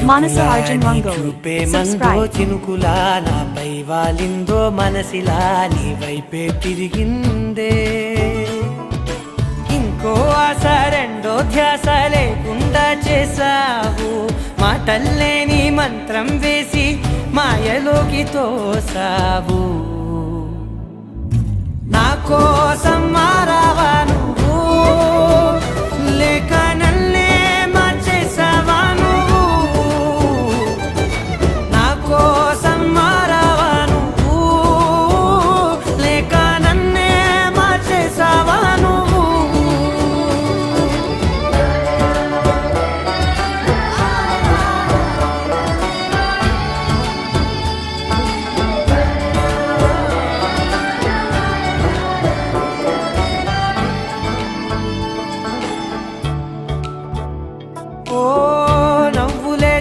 Manasa Arjun Rangoli. Subscribe. చినుకులా నాపై వాలిందో మనసిలా నీ వైపే తిరిగిందే ఇంకో ఆశ రెండో ధ్యాస లేకుండా చేసావు మాటల్లే నీ మంత్రం వేసి మాయలోకి తోసావు నా కోసం మారావా నువ్వు లేక